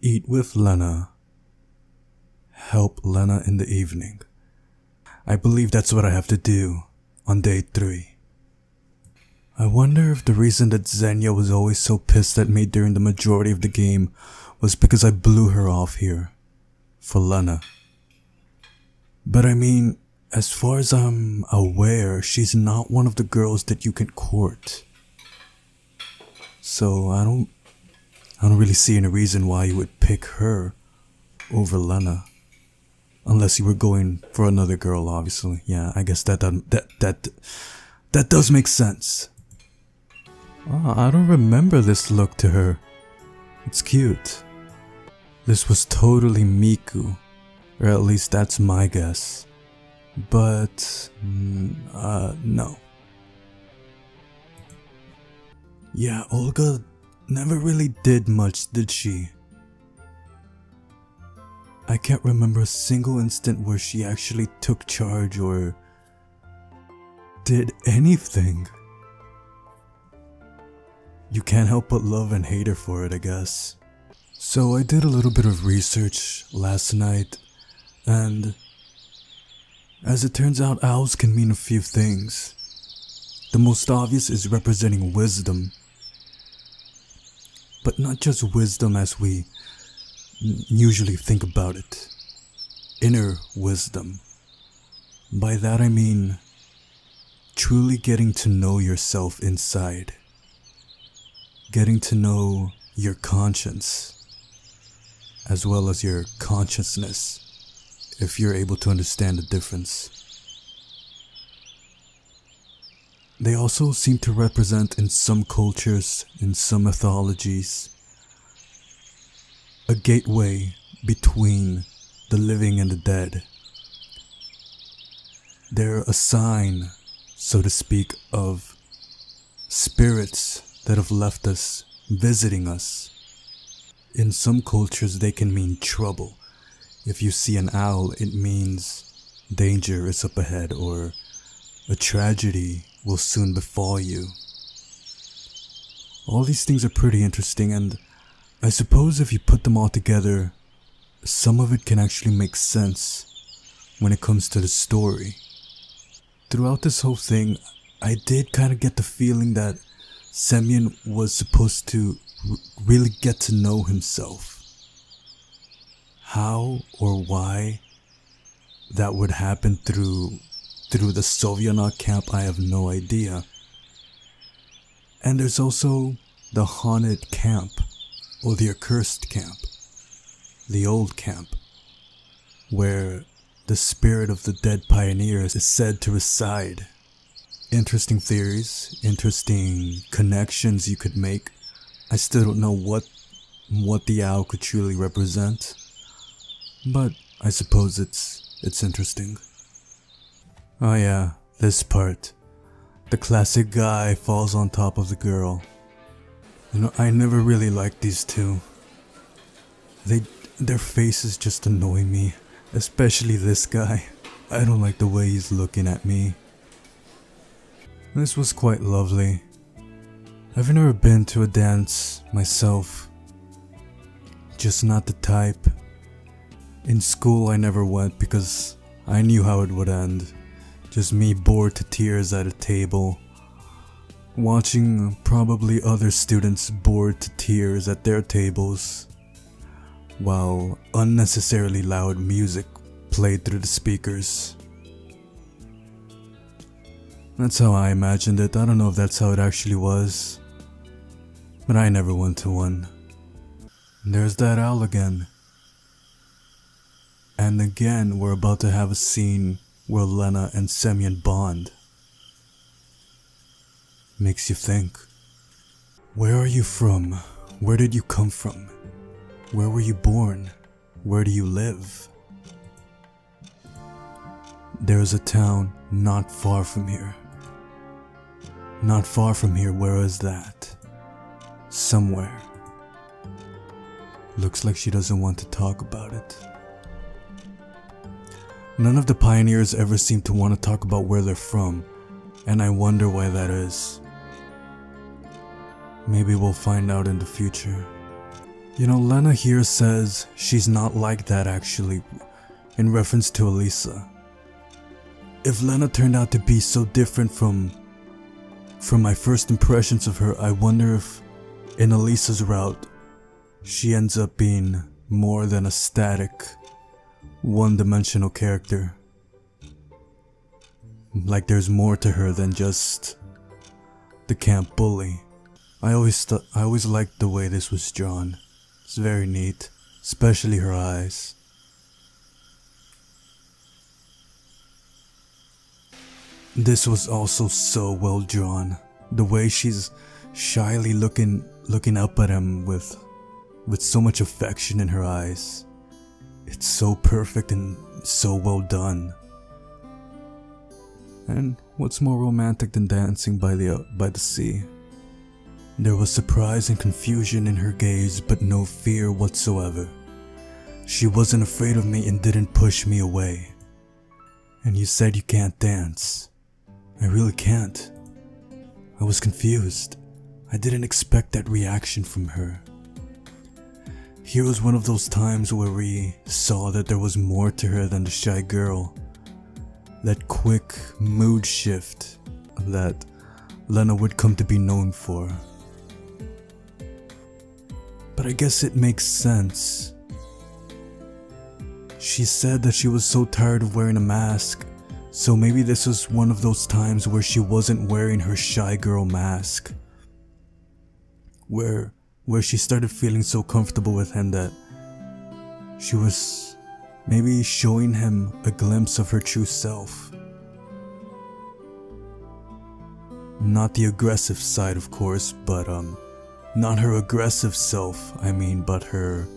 Eat with Lena. Help Lena in the evening. I believe that's what I have to do on day 3. I wonder if the reason that Xenia was always so pissed at me during the majority of the game was because I blew her off here for Lena. But I mean, as far as I'm aware, she's not one of the girls that you can court. So I don't really see any reason why you would pick her over Lena. Unless you were going for another girl, obviously. Yeah, I guess that does make sense. Oh, I don't remember this look to her. It's cute. This was totally Miku. Or at least that's my guess. But, no. Yeah, Olga never really did much, did she? I can't remember a single instant where she actually took charge or did anything. You can't help but love and hate her for it, I guess. So I did a little bit of research last night, and as it turns out, owls can mean a few things. The most obvious is representing wisdom. But not just wisdom as we usually think about it. Inner wisdom. By that I mean truly getting to know yourself inside. Getting to know your conscience as well as your consciousness, if you're able to understand the difference. They also seem to represent in some cultures, in some mythologies, a gateway between the living and the dead. They're a sign, so to speak, of spirits that have left us, visiting us. In some cultures they can mean trouble. If you see an owl, it means danger is up ahead or a tragedy will soon befall you. All these things are pretty interesting, and I suppose if you put them all together, some of it can actually make sense when it comes to the story. Throughout this whole thing, I did kind of get the feeling that Semyon was supposed to really get to know himself. How or why that would happen through the Sovyonok camp, I have no idea. And there's also the haunted camp, or the accursed camp, the old camp, where the spirit of the dead pioneers is said to reside. Interesting theories, interesting connections you could make. I still don't know what the owl could truly represent, but I suppose it's interesting. Oh yeah, this part. The classic guy falls on top of the girl. You know, I never really liked these two. Their faces just annoy me, especially this guy. I don't like the way he's looking at me. This was quite lovely. I've never been to a dance myself. Just not the type. In school I never went because I knew how it would end. Just me bored to tears at a table, watching probably other students bored to tears at their tables, while unnecessarily loud music played through the speakers. That's how I imagined it. I don't know if that's how it actually was, but I never went to one. There's that owl again. And again, we're about to have a scene where Lena and Semyon bond. Makes you think. Where are you from? Where did you come from? Where were you born? Where do you live? There is a town not far from here. Not far from here, where is that? Somewhere. Looks like she doesn't want to talk about it. None of the pioneers ever seem to want to talk about where they're from, and I wonder why that is. Maybe we'll find out in the future. Lena here says she's not like that actually, in reference to Elisa. If Lena turned out to be so different from my first impressions of her, I wonder if in Elisa's route, she ends up being more than a static, one-dimensional character. Like there's more to her than just the camp bully. I always liked the way this was drawn. It's very neat, especially her eyes. This was also so well drawn. The way she's shyly looking up at him with so much affection in her eyes. It's so perfect and so well done. And what's more romantic than dancing by the sea? There was surprise and confusion in her gaze, but no fear whatsoever. She wasn't afraid of me and didn't push me away. And you said you can't dance. I really can't. I was confused. I didn't expect that reaction from her. Here was one of those times where we saw that there was more to her than the shy girl. That quick mood shift that Lena would come to be known for. But I guess it makes sense. She said that she was so tired of wearing a mask, so maybe this was one of those times where she wasn't wearing her shy girl mask. Where she started feeling so comfortable with him that she was maybe showing him a glimpse of her true self. Not the aggressive side, of course, but not her aggressive self, but her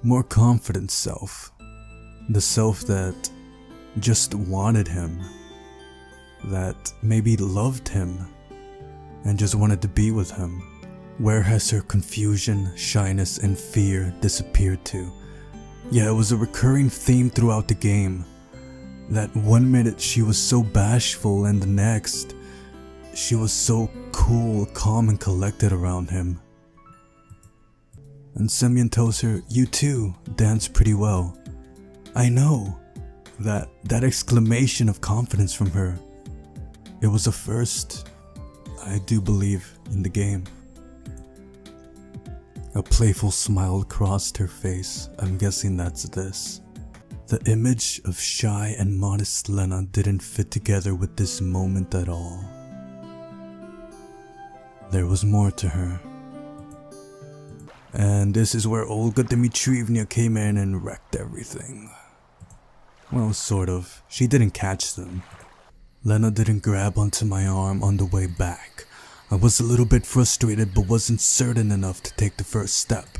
more confident self. The self that just wanted him, that maybe loved him, and just wanted to be with him. Where has her confusion, shyness, and fear disappeared to? Yeah, it was a recurring theme throughout the game. That one minute she was so bashful and the next, she was so cool, calm, and collected around him. And Semyon tells her, "You too dance pretty well." I know. That exclamation of confidence from her. It was a first, I do believe, in the game. A playful smile crossed her face. I'm guessing that's this. The image of shy and modest Lena didn't fit together with this moment at all. There was more to her. And this is where Olga Dmitrievna came in and wrecked everything. Well, sort of. She didn't catch them. Lena didn't grab onto my arm on the way back. I was a little bit frustrated but wasn't certain enough to take the first step.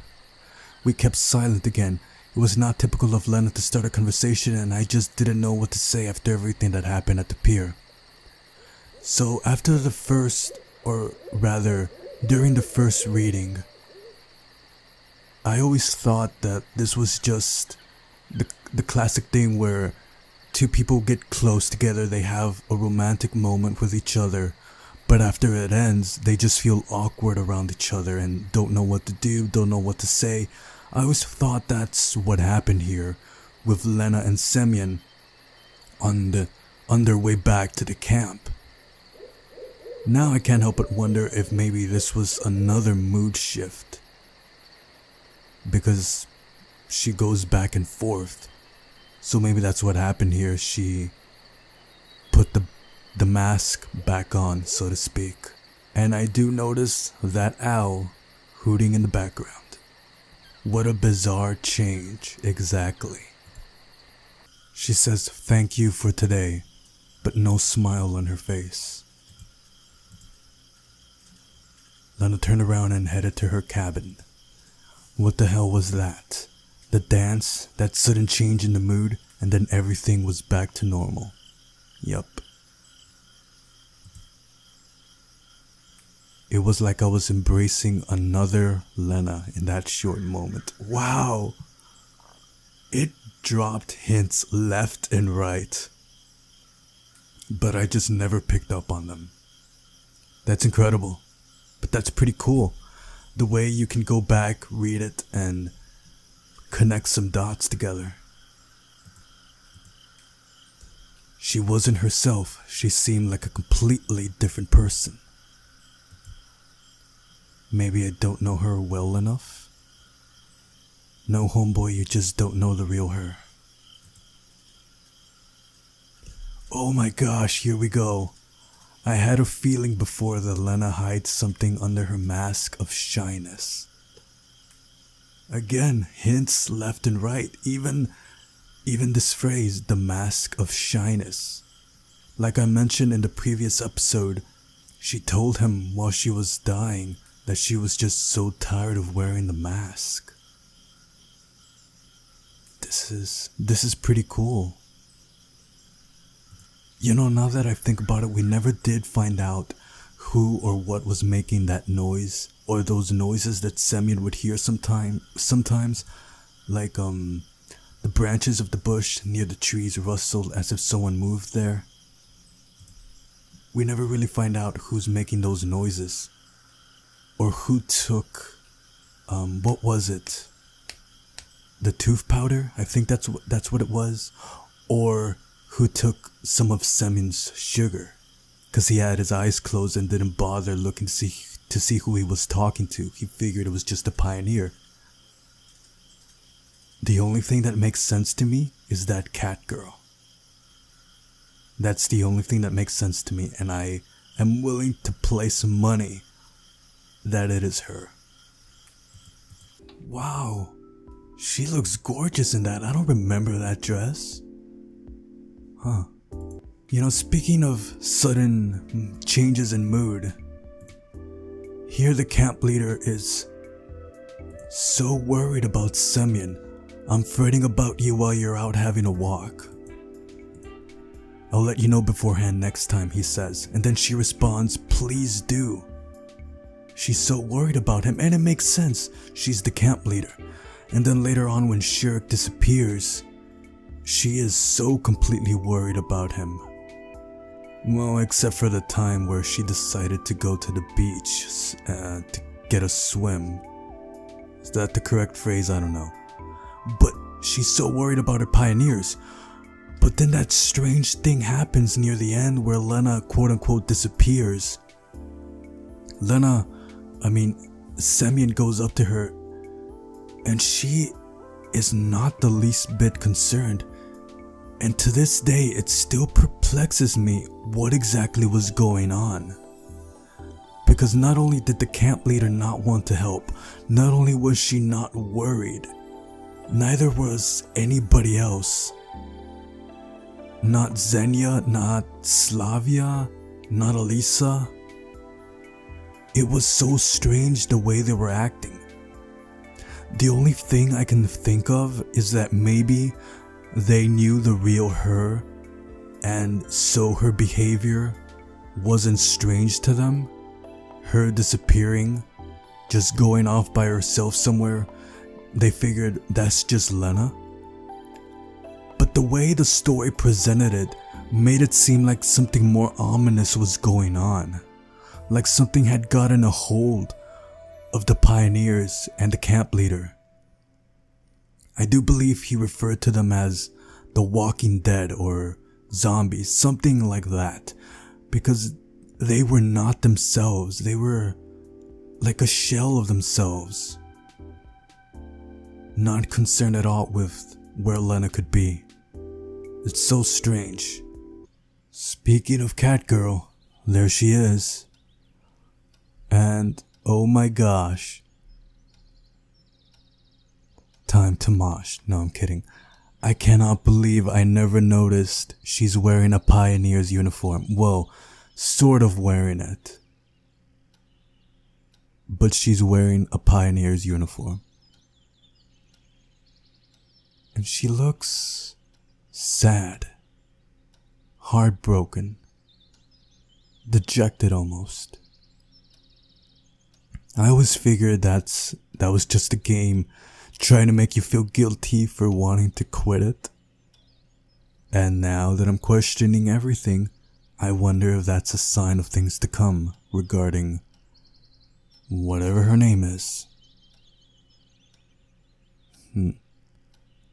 We kept silent again. It was not typical of Lena to start a conversation and I just didn't know what to say after everything that happened at the pier. So after the first, or rather, during the first reading, I always thought that this was just the classic thing where two people get close together, they have a romantic moment with each other, but after it ends, they just feel awkward around each other and don't know what to do, don't know what to say. I always thought that's what happened here with Lena and Semyon on their way back to the camp. Now I can't help but wonder if maybe this was another mood shift. Because she goes back and forth. So maybe that's what happened here. She put the mask back on, so to speak. And I do notice that owl hooting in the background. What a bizarre change, exactly. She says thank you for today, but no smile on her face. Lena turned around and headed to her cabin. What the hell was that? The dance, that sudden change in the mood, and then everything was back to normal. Yup. It was like I was embracing another Lena in that short moment. Wow! It dropped hints left and right. But I just never picked up on them. That's incredible. But that's pretty cool. The way you can go back, read it, and connect some dots together. She wasn't herself. She seemed like a completely different person. Maybe I don't know her well enough? No, homeboy, you just don't know the real her. Oh my gosh, here we go. I had a feeling before that Lena hides something under her mask of shyness. Again, hints left and right, even this phrase, the mask of shyness. Like I mentioned in the previous episode, she told him while she was dying that she was just so tired of wearing the mask. This is pretty cool. You know, now that I think about it, we never did find out who or what was making that noise, or those noises that Semyon would hear sometimes, like the branches of the bush near the trees rustled as if someone moved there. We never really find out who's making those noises, or who took, what was it? The tooth powder? I think that's what it was. Or who took some of Semyon's sugar, because he had his eyes closed and didn't bother looking to see who he was talking to. He figured it was just a pioneer. The only thing that makes sense to me is that cat girl. That's the only thing that makes sense to me, and I am willing to place money that it is her. Wow, she looks gorgeous in that. I don't remember that dress. Huh. You know, speaking of sudden changes in mood, here the camp leader is so worried about Semyon. I'm fretting about you while you're out having a walk. I'll let you know beforehand next time, he says, and then she responds, please do. She's so worried about him, and it makes sense. She's the camp leader. And then later on when Shirk disappears, she is so completely worried about him. Well, except for the time where she decided to go to the beach to get a swim. Is that the correct phrase? I don't know. But she's so worried about her pioneers. But then that strange thing happens near the end where Lena quote-unquote disappears. Semyon goes up to her, and she is not the least bit concerned. And to this day, it still perplexes me what exactly was going on. Because not only did the camp leader not want to help, not only was she not worried, neither was anybody else. Not Xenia, not Slavia, not Elisa. It was so strange the way they were acting. The only thing I can think of is that maybe they knew the real her, and so her behavior wasn't strange to them. Her disappearing, just going off by herself somewhere, they figured that's just Lena. But the way the story presented it made it seem like something more ominous was going on. Like something had gotten a hold of the pioneers and the camp leader. I do believe he referred to them as the Walking Dead or zombies, something like that, because they were not themselves. They were like a shell of themselves, not concerned at all with where Lena could be. It's so strange. Speaking of cat girl, there she is. And oh my gosh, time to mosh. No, I'm kidding. I cannot believe I never noticed she's wearing a pioneer's uniform. Well, sort of wearing it. But she's wearing a pioneer's uniform. And she looks sad, heartbroken, dejected almost. I always figured that was just a game trying to make you feel guilty for wanting to quit it. And now that I'm questioning everything, I wonder if that's a sign of things to come regarding Whatever her name is.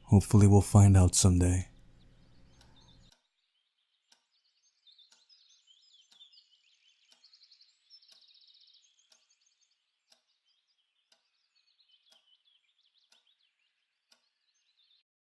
Hopefully we'll find out someday.